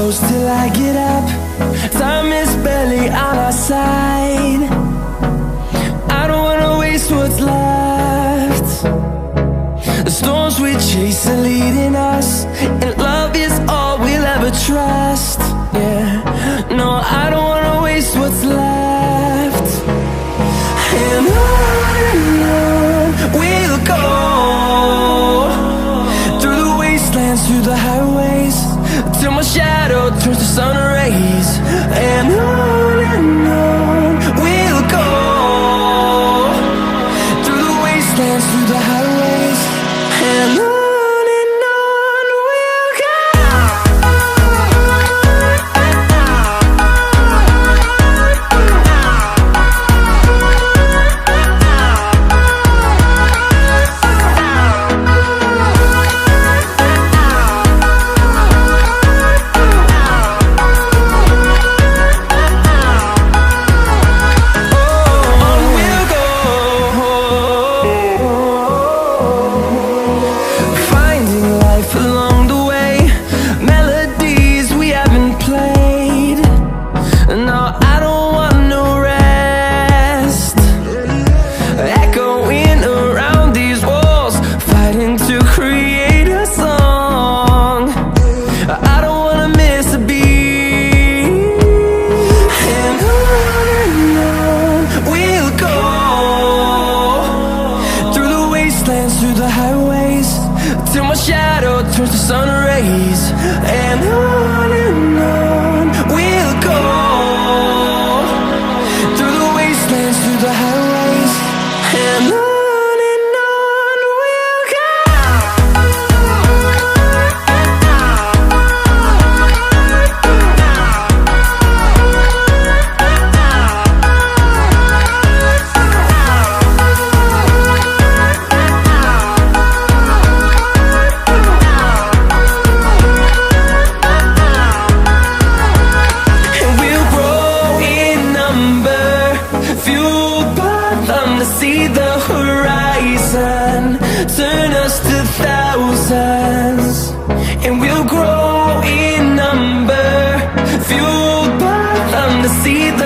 close till I get up. Time is barely on our side. I don't wanna waste what's left. The storms we chase are leading us, and love is all we'll ever trust. Yeah, no, I don't wanna waste what's left. And on we'll go, through the wastelands, through the highways, till my shadow turns to sun rays. And on we'll go, through the wastelands, through the highways, and on we'll go. Through the highways, till my shadow turns to sun rays. And on we'll go, through the wastelands, through the highways, and on we'll go. See the horizon, turn us to thousands, and we'll grow in number, fueled by them to see the